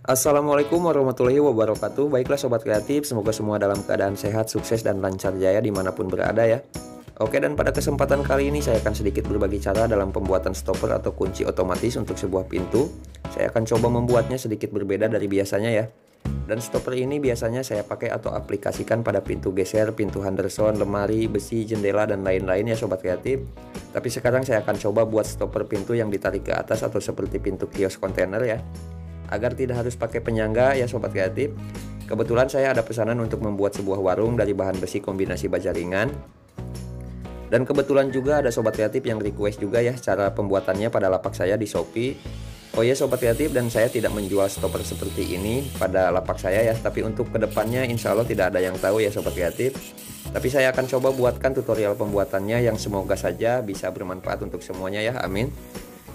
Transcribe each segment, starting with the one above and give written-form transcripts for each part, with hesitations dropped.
Assalamualaikum warahmatullahi wabarakatuh. Baiklah sobat kreatif, semoga semua dalam keadaan sehat, sukses, dan lancar jaya dimanapun berada ya. Oke, dan pada kesempatan kali ini saya akan sedikit berbagi cara dalam pembuatan stopper atau kunci otomatis untuk sebuah pintu. Saya akan coba membuatnya sedikit berbeda dari biasanya ya. Dan stopper ini biasanya saya pakai atau aplikasikan pada pintu geser, pintu Henderson, lemari, besi, jendela, dan lain-lain ya sobat kreatif. Tapi sekarang saya akan coba buat stopper pintu yang ditarik ke atas atau seperti pintu kios kontainer ya, agar tidak harus pakai penyangga ya sobat kreatif. Kebetulan saya ada pesanan untuk membuat sebuah warung dari bahan besi kombinasi baja ringan. Dan kebetulan juga ada sobat kreatif yang request juga ya cara pembuatannya pada lapak saya di Shopee. Oh ya sobat kreatif, dan saya tidak menjual stopper seperti ini pada lapak saya ya, tapi untuk kedepannya insya Allah tidak ada yang tahu ya sobat kreatif. Tapi saya akan coba buatkan tutorial pembuatannya yang semoga saja bisa bermanfaat untuk semuanya ya, amin.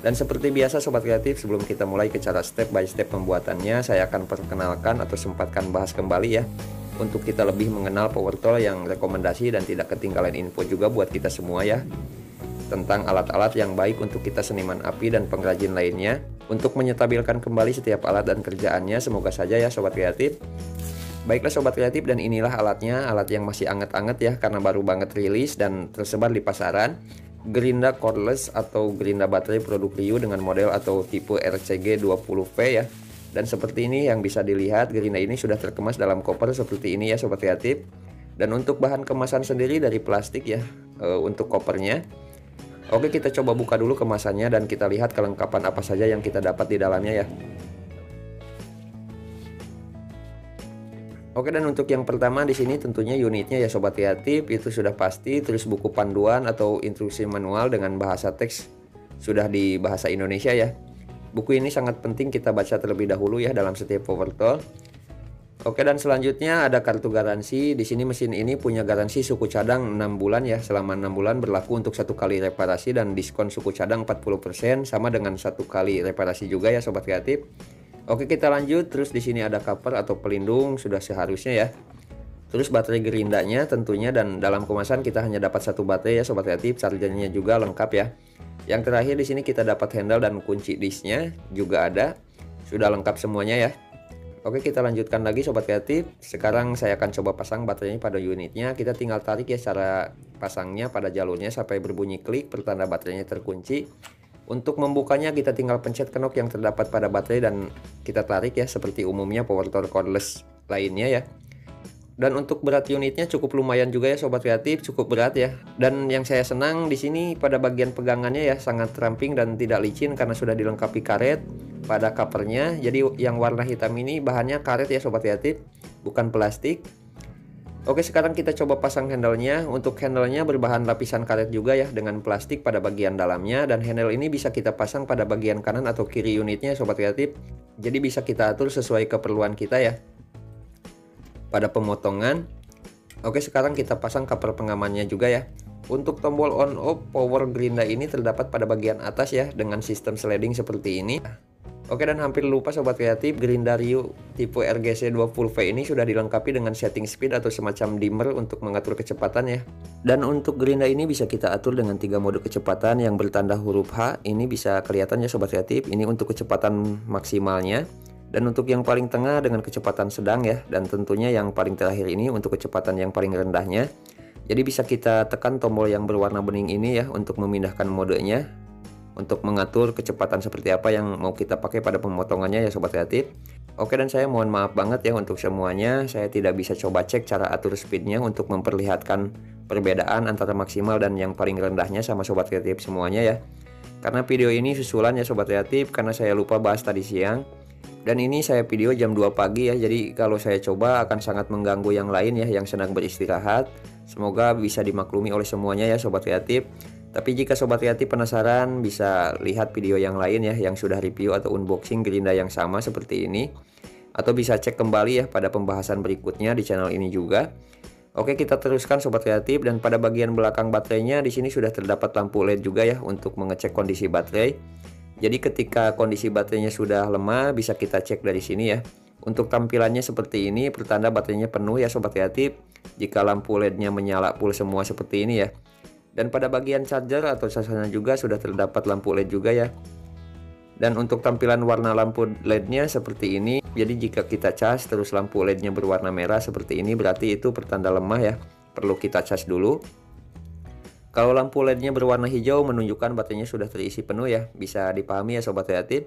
Dan seperti biasa sobat kreatif, sebelum kita mulai ke cara step by step pembuatannya, saya akan perkenalkan atau sempatkan bahas kembali ya, untuk kita lebih mengenal power tool yang rekomendasi dan tidak ketinggalan info juga buat kita semua ya, tentang alat-alat yang baik untuk kita seniman api dan pengrajin lainnya, untuk menyetabilkan kembali setiap alat dan kerjaannya, semoga saja ya sobat kreatif. Baiklah sobat kreatif, dan inilah alatnya, alat yang masih anget-anget ya, karena baru banget rilis dan tersebar di pasaran. Gerinda cordless atau gerinda baterai produk Ryu dengan model atau tipe RCG 20V ya. Dan seperti ini yang bisa dilihat, gerinda ini sudah terkemas dalam koper seperti ini ya sobat kreatif. Dan untuk bahan kemasan sendiri dari plastik ya, untuk kopernya. Oke, kita coba buka dulu kemasannya dan kita lihat kelengkapan apa saja yang kita dapat di dalamnya ya. Oke, dan untuk yang pertama di sini tentunya unitnya ya sobat kreatif, itu sudah pasti. Terus buku panduan atau instruksi manual dengan bahasa teks sudah di bahasa Indonesia ya. Buku ini sangat penting kita baca terlebih dahulu ya dalam setiap power tool. Oke, dan selanjutnya ada kartu garansi. Di sini mesin ini punya garansi suku cadang 6 bulan ya. Selama 6 bulan berlaku untuk 1 kali reparasi dan diskon suku cadang 40% sama dengan 1 kali reparasi juga ya sobat kreatif. Oke, kita lanjut. Terus di sini ada cover atau pelindung, sudah seharusnya ya. Terus baterai gerindanya tentunya, dan dalam kemasan kita hanya dapat 1 baterai ya sobat kreatif. Chargernya juga lengkap ya. Yang terakhir di sini kita dapat handle dan kunci disknya juga ada. Sudah lengkap semuanya ya. Oke, kita lanjutkan lagi sobat kreatif. Sekarang saya akan coba pasang baterainya pada unitnya. Kita tinggal tarik ya cara pasangnya pada jalurnya sampai berbunyi klik pertanda baterainya terkunci. Untuk membukanya kita tinggal pencet knob yang terdapat pada baterai dan kita tarik ya, seperti umumnya power tool cordless lainnya ya. Dan untuk berat unitnya cukup lumayan juga ya sobat kreatif, cukup berat ya. Dan yang saya senang di sini pada bagian pegangannya ya, sangat ramping dan tidak licin karena sudah dilengkapi karet pada covernya. Jadi yang warna hitam ini bahannya karet ya sobat kreatif, bukan plastik. Oke, sekarang kita coba pasang handle-nya. Untuk handle-nya berbahan lapisan karet juga ya, dengan plastik pada bagian dalamnya. Dan handle ini bisa kita pasang pada bagian kanan atau kiri unitnya sobat kreatif. Jadi bisa kita atur sesuai keperluan kita ya pada pemotongan. Oke, sekarang kita pasang cover pengamannya juga ya. Untuk tombol on off power gerinda ini terdapat pada bagian atas ya, dengan sistem sliding seperti ini. Oke, dan hampir lupa sobat kreatif, gerinda Ryu tipe RGC 20V ini sudah dilengkapi dengan setting speed atau semacam dimmer untuk mengatur kecepatan ya. Dan untuk gerinda ini bisa kita atur dengan 3 mode kecepatan yang bertanda huruf H. Ini bisa kelihatan ya sobat kreatif, ini untuk kecepatan maksimalnya. Dan untuk yang paling tengah dengan kecepatan sedang ya. Dan tentunya yang paling terakhir ini untuk kecepatan yang paling rendahnya. Jadi bisa kita tekan tombol yang berwarna bening ini ya untuk memindahkan modenya, untuk mengatur kecepatan seperti apa yang mau kita pakai pada pemotongannya ya sobat kreatif. Oke, dan saya mohon maaf banget ya untuk semuanya, saya tidak bisa coba cek cara atur speednya untuk memperlihatkan perbedaan antara maksimal dan yang paling rendahnya sama sobat kreatif semuanya ya. Karena video ini susulan ya sobat kreatif, karena saya lupa bahas tadi siang. Dan ini saya video jam 2 pagi ya, jadi kalau saya coba akan sangat mengganggu yang lain ya yang sedang beristirahat. Semoga bisa dimaklumi oleh semuanya ya sobat kreatif. Tapi jika sobat kreatif penasaran, bisa lihat video yang lain ya yang sudah review atau unboxing gerinda yang sama seperti ini. Atau bisa cek kembali ya pada pembahasan berikutnya di channel ini juga. Oke, kita teruskan sobat kreatif, dan pada bagian belakang baterainya di sini sudah terdapat lampu LED juga ya untuk mengecek kondisi baterai. Jadi ketika kondisi baterainya sudah lemah bisa kita cek dari sini ya. Untuk tampilannya seperti ini, pertanda baterainya penuh ya sobat kreatif. Jika lampu LED-nya menyala full semua seperti ini ya. Dan pada bagian charger atau casannya juga sudah terdapat lampu LED juga ya. Dan untuk tampilan warna lampu LED-nya seperti ini. Jadi jika kita cas terus lampu LED-nya berwarna merah seperti ini, berarti itu pertanda lemah ya. Perlu kita cas dulu. Kalau lampu LED-nya berwarna hijau menunjukkan baterainya sudah terisi penuh ya. Bisa dipahami ya sobat kreatif.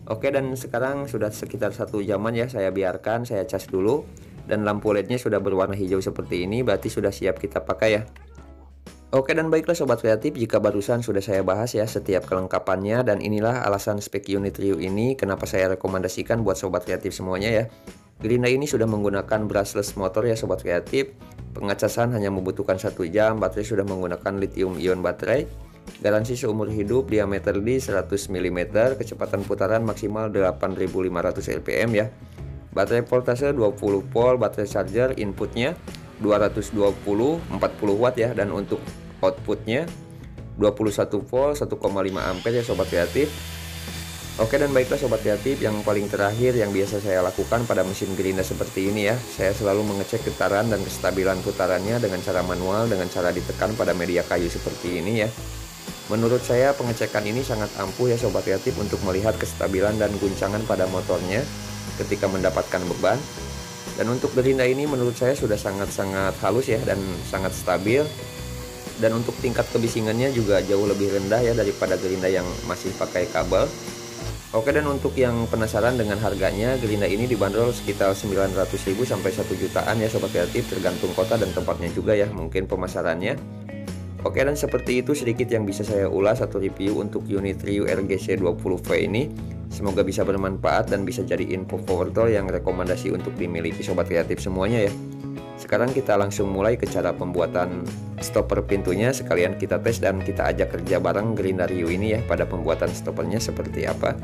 Oke, dan sekarang sudah sekitar 1 jaman ya saya biarkan, saya cas dulu. Dan lampu LED-nya sudah berwarna hijau seperti ini, berarti sudah siap kita pakai ya. Oke, dan baiklah sobat kreatif, jika barusan sudah saya bahas ya setiap kelengkapannya, dan inilah alasan spek unit Rio ini kenapa saya rekomendasikan buat sobat kreatif semuanya ya. Gerinda ini sudah menggunakan brushless motor ya sobat kreatif. Pengecasan hanya membutuhkan 1 jam, baterai sudah menggunakan lithium ion baterai. Garansi seumur hidup, diameter di 100 mm, kecepatan putaran maksimal 8500 rpm ya. Baterai voltase 20 volt, baterai charger inputnya 220 40 watt ya, dan untuk outputnya 21 volt 1,5 ampere ya sobat kreatif. Oke, dan baiklah sobat kreatif, yang paling terakhir yang biasa saya lakukan pada mesin gerinda seperti ini ya, saya selalu mengecek getaran dan kestabilan putarannya dengan cara manual, dengan cara ditekan pada media kayu seperti ini ya. Menurut saya pengecekan ini sangat ampuh ya sobat kreatif untuk melihat kestabilan dan guncangan pada motornya ketika mendapatkan beban. Dan untuk gerinda ini menurut saya sudah sangat-sangat halus ya dan sangat stabil. Dan untuk tingkat kebisingannya juga jauh lebih rendah ya daripada gerinda yang masih pakai kabel. Oke, dan untuk yang penasaran dengan harganya, gerinda ini dibanderol sekitar 900.000 sampai 1 jutaan ya sobat kreatif, tergantung kota dan tempatnya juga ya mungkin pemasarannya. Oke, dan seperti itu sedikit yang bisa saya ulas atau review untuk unit Rio RGC 20V ini. Semoga bisa bermanfaat dan bisa jadi info power tool yang rekomendasi untuk dimiliki sobat kreatif semuanya ya. Sekarang kita langsung mulai ke cara pembuatan stopper pintunya, sekalian kita tes dan kita ajak kerja bareng gerinda Rio ini ya pada pembuatan stoppernya seperti apa.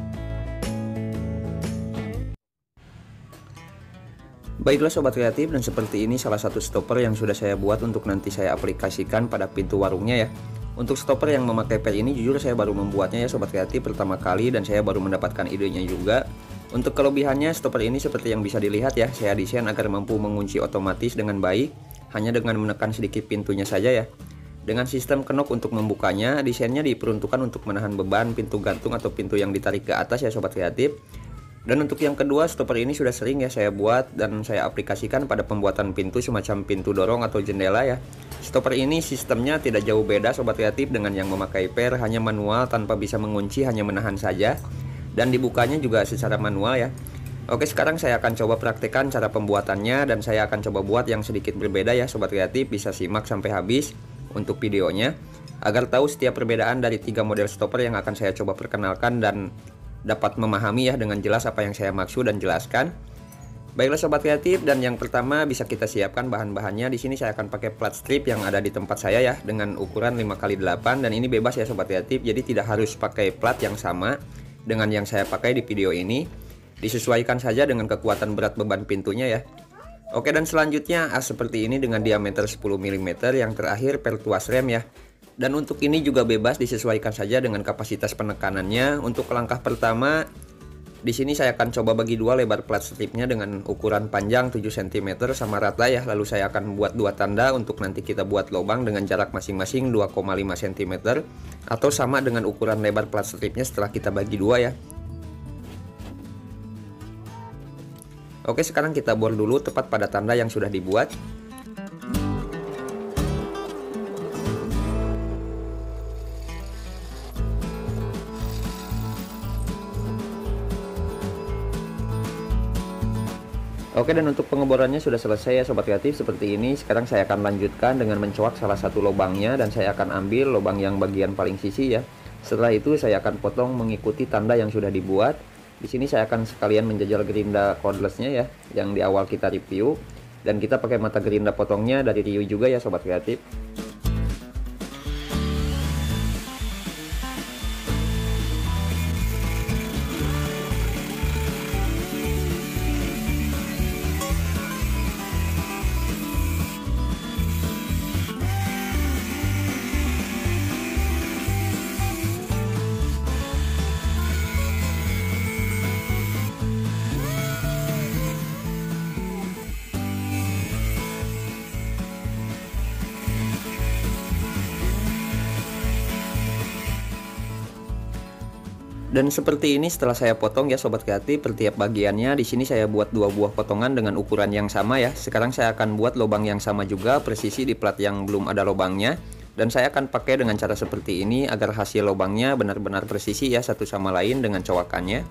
Baiklah sobat kreatif, dan seperti ini salah satu stopper yang sudah saya buat untuk nanti saya aplikasikan pada pintu warungnya ya. Untuk stopper yang memakai per ini jujur saya baru membuatnya ya sobat kreatif pertama kali, dan saya baru mendapatkan idenya juga. Untuk kelebihannya, stopper ini seperti yang bisa dilihat ya, saya desain agar mampu mengunci otomatis dengan baik hanya dengan menekan sedikit pintunya saja ya. Dengan sistem kenop untuk membukanya, desainnya diperuntukkan untuk menahan beban pintu gantung atau pintu yang ditarik ke atas ya sobat kreatif. Dan untuk yang kedua, stopper ini sudah sering ya saya buat dan saya aplikasikan pada pembuatan pintu semacam pintu dorong atau jendela ya. Stopper ini sistemnya tidak jauh beda sobat kreatif dengan yang memakai per, hanya manual tanpa bisa mengunci, hanya menahan saja. Dan dibukanya juga secara manual ya. Oke, sekarang saya akan coba praktekkan cara pembuatannya, dan saya akan coba buat yang sedikit berbeda ya sobat kreatif. Bisa simak sampai habis untuk videonya agar tahu setiap perbedaan dari 3 model stopper yang akan saya coba perkenalkan dan dapat memahami ya dengan jelas apa yang saya maksud dan jelaskan. Baiklah sobat kreatif, dan yang pertama bisa kita siapkan bahan-bahannya. Di sini saya akan pakai plat strip yang ada di tempat saya ya dengan ukuran 5x8, dan ini bebas ya sobat kreatif. Jadi tidak harus pakai plat yang sama dengan yang saya pakai di video ini. Disesuaikan saja dengan kekuatan berat beban pintunya ya. Oke, dan selanjutnya as seperti ini dengan diameter 10 mm, yang terakhir per tuas rem ya. Dan untuk ini juga bebas disesuaikan saja dengan kapasitas penekanannya. Untuk langkah pertama, di sini saya akan coba bagi 2 lebar plat stripnya dengan ukuran panjang 7 cm sama rata ya. Lalu saya akan buat 2 tanda untuk nanti kita buat lubang dengan jarak masing-masing 2,5 cm atau sama dengan ukuran lebar plat stripnya setelah kita bagi 2 ya. Oke, sekarang kita bor dulu tepat pada tanda yang sudah dibuat. Oke, dan untuk pengeborannya sudah selesai ya sobat kreatif seperti ini. Sekarang saya akan lanjutkan dengan mencoak salah satu lubangnya, dan saya akan ambil lubang yang bagian paling sisi ya. Setelah itu saya akan potong mengikuti tanda yang sudah dibuat. Di sini saya akan sekalian menjajal gerinda cordlessnya ya, yang di awal kita review. Dan kita pakai mata gerinda potongnya dari Rio juga ya sobat kreatif. Dan seperti ini setelah saya potong ya sobat kreatif, per tiap bagiannya di sini saya buat 2 buah potongan dengan ukuran yang sama ya. Sekarang saya akan buat lubang yang sama juga presisi di plat yang belum ada lubangnya. Dan saya akan pakai dengan cara seperti ini agar hasil lubangnya benar-benar presisi ya satu sama lain dengan cowakannya.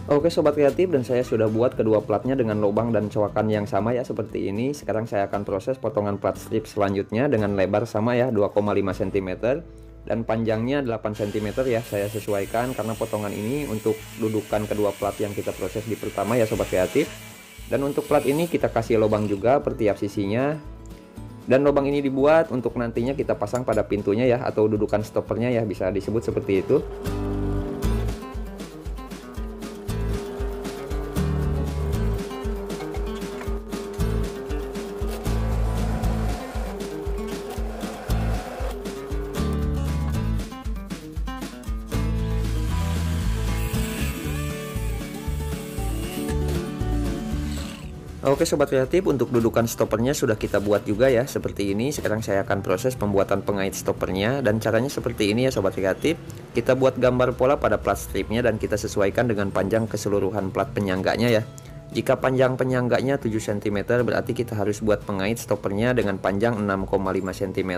Oke sobat kreatif, dan saya sudah buat kedua platnya dengan lubang dan cowakan yang sama ya seperti ini. Sekarang saya akan proses potongan plat strip selanjutnya dengan lebar sama ya 2,5 cm dan panjangnya 8 cm ya. Saya sesuaikan karena potongan ini untuk dudukan kedua plat yang kita proses di pertama ya sobat kreatif. Dan untuk plat ini kita kasih lubang juga per tiap sisinya. Dan lubang ini dibuat untuk nantinya kita pasang pada pintunya ya, atau dudukan stoppernya ya, bisa disebut seperti itu. Oke sobat kreatif, untuk dudukan stoppernya sudah kita buat juga ya seperti ini. Sekarang saya akan proses pembuatan pengait stoppernya, dan caranya seperti ini ya sobat kreatif. Kita buat gambar pola pada plat stripnya dan kita sesuaikan dengan panjang keseluruhan plat penyangganya ya. Jika panjang penyangganya 7 cm berarti kita harus buat pengait stoppernya dengan panjang 6,5 cm.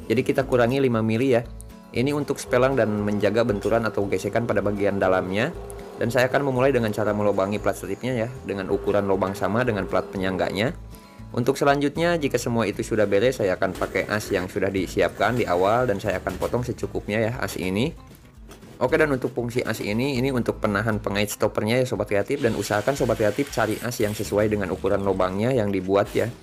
Jadi kita kurangi 5 mili ya. Ini untuk sepelang dan menjaga benturan atau gesekan pada bagian dalamnya. Dan saya akan memulai dengan cara melubangi plat stripnya ya, dengan ukuran lubang sama dengan plat penyangganya. Untuk selanjutnya, jika semua itu sudah beres, saya akan pakai as yang sudah disiapkan di awal dan saya akan potong secukupnya ya as ini. Oke, dan untuk fungsi as ini untuk penahan pengait stoppernya ya sobat kreatif, dan usahakan sobat kreatif cari as yang sesuai dengan ukuran lubangnya yang dibuat ya.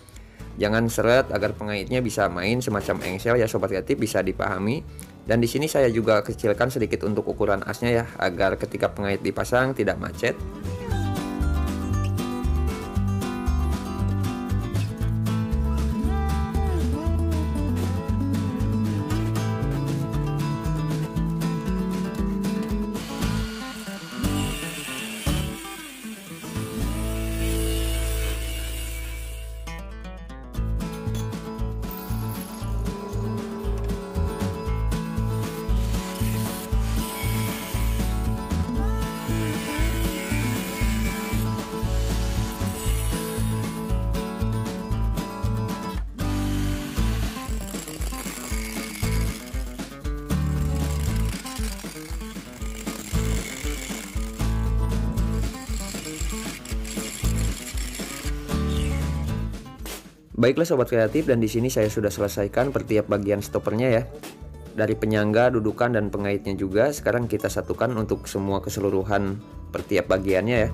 Jangan seret agar pengaitnya bisa main semacam engsel ya sobat kreatif, bisa dipahami. Dan di sini saya juga kecilkan sedikit untuk ukuran asnya ya, agar ketika pengait dipasang tidak macet. Baiklah sobat kreatif, dan di sini saya sudah selesaikan per tiap bagian stoppernya ya. Dari penyangga, dudukan, dan pengaitnya juga. Sekarang kita satukan untuk semua keseluruhan per tiap bagiannya ya.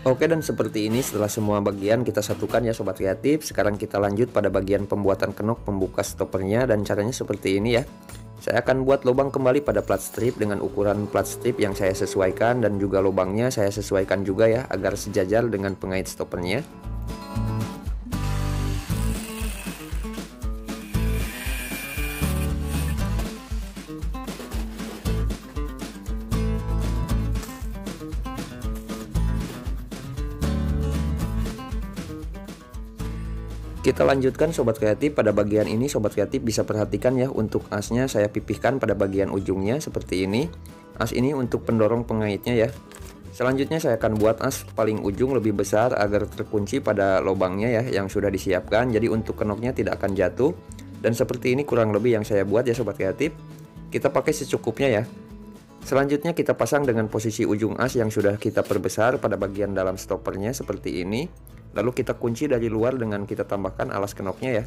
Oke, dan seperti ini setelah semua bagian kita satukan ya sobat kreatif. Sekarang kita lanjut pada bagian pembuatan kenop pembuka stoppernya, dan caranya seperti ini ya. Saya akan buat lubang kembali pada plat strip dengan ukuran plat strip yang saya sesuaikan, dan juga lubangnya saya sesuaikan juga ya agar sejajar dengan pengait stoppernya. Kita lanjutkan sobat kreatif, pada bagian ini sobat kreatif bisa perhatikan ya, untuk asnya saya pipihkan pada bagian ujungnya seperti ini. As ini untuk pendorong pengaitnya ya. Selanjutnya saya akan buat as paling ujung lebih besar agar terkunci pada lubangnya ya yang sudah disiapkan. Jadi untuk kenopnya tidak akan jatuh. Dan seperti ini kurang lebih yang saya buat ya sobat kreatif. Kita pakai secukupnya ya. Selanjutnya kita pasang dengan posisi ujung as yang sudah kita perbesar pada bagian dalam stoppernya seperti ini. Lalu kita kunci dari luar dengan kita tambahkan alas kenopnya ya.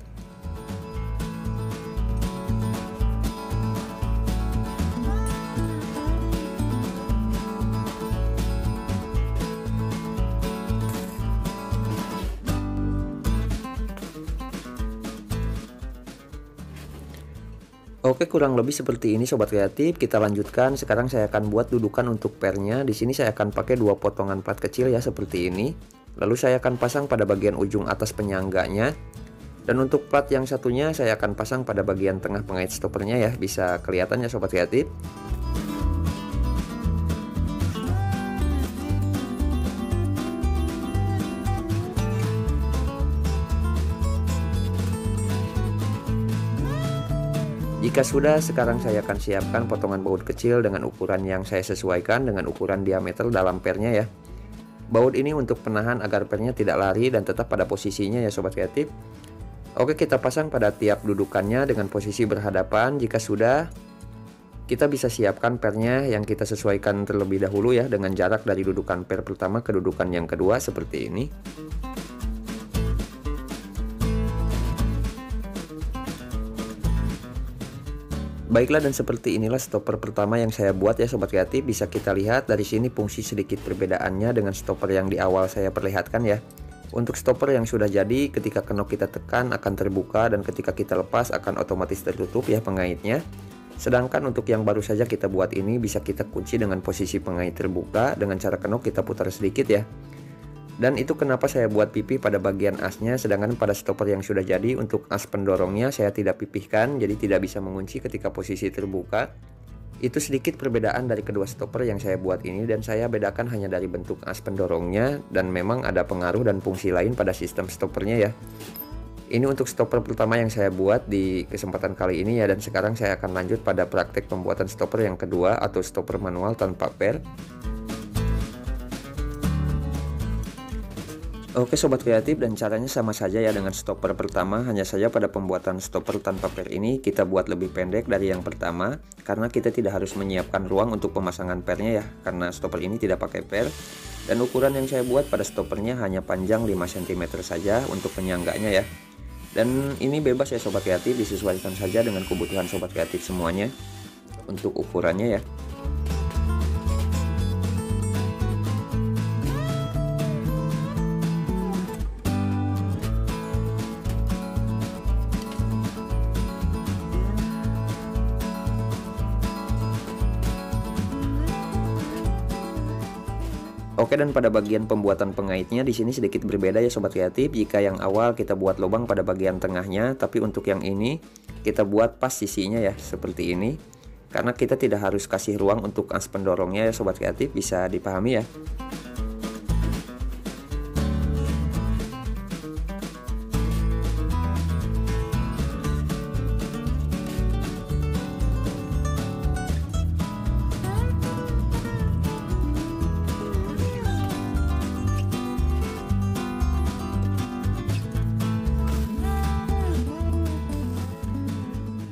Oke, kurang lebih seperti ini sobat kreatif. Kita lanjutkan. Sekarang saya akan buat dudukan untuk pernya. Di sini saya akan pakai 2 potongan plat kecil ya seperti ini. Lalu saya akan pasang pada bagian ujung atas penyangganya. Dan untuk plat yang satunya saya akan pasang pada bagian tengah pengait stoppernya ya. Bisa kelihatan ya sobat kreatif. Jika sudah, sekarang saya akan siapkan potongan baut kecil dengan ukuran yang saya sesuaikan dengan ukuran diameter dalam pernya ya. Baut ini untuk penahan agar pernya tidak lari dan tetap pada posisinya ya sobat kreatif. Oke, kita pasang pada tiap dudukannya dengan posisi berhadapan. Jika sudah, kita bisa siapkan pernya yang kita sesuaikan terlebih dahulu ya dengan jarak dari dudukan per pertama ke dudukan yang kedua seperti ini. Baiklah, dan seperti inilah stopper pertama yang saya buat ya sobat kreatif. Bisa kita lihat dari sini fungsi sedikit perbedaannya dengan stopper yang di awal saya perlihatkan ya. Untuk stopper yang sudah jadi, ketika kenop kita tekan akan terbuka dan ketika kita lepas akan otomatis tertutup ya pengaitnya. Sedangkan untuk yang baru saja kita buat ini bisa kita kunci dengan posisi pengait terbuka dengan cara kenop kita putar sedikit ya. Dan itu kenapa saya buat pipih pada bagian asnya, sedangkan pada stopper yang sudah jadi untuk as pendorongnya saya tidak pipihkan, jadi tidak bisa mengunci ketika posisi terbuka. Itu sedikit perbedaan dari kedua stopper yang saya buat ini, dan saya bedakan hanya dari bentuk as pendorongnya, dan memang ada pengaruh dan fungsi lain pada sistem stoppernya ya. Ini untuk stopper pertama yang saya buat di kesempatan kali ini ya, dan sekarang saya akan lanjut pada praktek pembuatan stopper yang kedua atau stopper manual tanpa per. Oke sobat kreatif, dan caranya sama saja ya dengan stopper pertama, hanya saja pada pembuatan stopper tanpa per ini kita buat lebih pendek dari yang pertama karena kita tidak harus menyiapkan ruang untuk pemasangan pernya ya, karena stopper ini tidak pakai per. Dan ukuran yang saya buat pada stoppernya hanya panjang 5 cm saja untuk penyangganya ya. Dan ini bebas ya sobat kreatif, disesuaikan saja dengan kebutuhan sobat kreatif semuanya untuk ukurannya ya. Oke, dan pada bagian pembuatan pengaitnya di sini sedikit berbeda ya sobat kreatif. Jika yang awal kita buat lubang pada bagian tengahnya, tapi untuk yang ini kita buat pas sisinya ya seperti ini. Karena kita tidak harus kasih ruang untuk as pendorongnya ya sobat kreatif, bisa dipahami ya.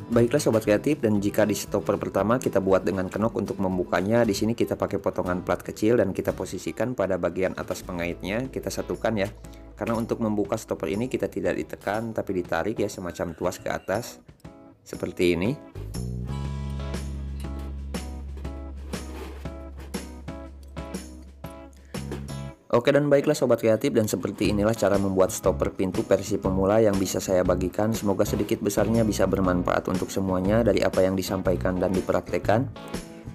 Baiklah sobat kreatif, dan jika di stopper pertama kita buat dengan kenop untuk membukanya, di sini kita pakai potongan plat kecil dan kita posisikan pada bagian atas pengaitnya, kita satukan ya. Karena untuk membuka stopper ini kita tidak ditekan tapi ditarik ya, semacam tuas ke atas seperti ini. Oke, dan baiklah sobat kreatif, dan seperti inilah cara membuat stopper pintu versi pemula yang bisa saya bagikan. Semoga sedikit besarnya bisa bermanfaat untuk semuanya dari apa yang disampaikan dan dipraktekkan.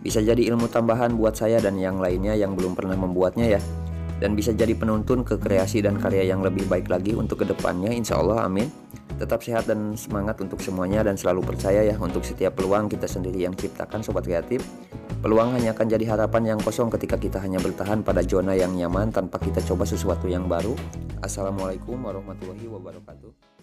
Bisa jadi ilmu tambahan buat saya dan yang lainnya yang belum pernah membuatnya ya. Dan bisa jadi penuntun ke kreasi dan karya yang lebih baik lagi untuk kedepannya, insya Allah, amin. Tetap sehat dan semangat untuk semuanya, dan selalu percaya ya, untuk setiap peluang kita sendiri yang ciptakan sobat kreatif. Peluang hanya akan jadi harapan yang kosong ketika kita hanya bertahan pada zona yang nyaman tanpa kita coba sesuatu yang baru. Assalamualaikum warahmatullahi wabarakatuh.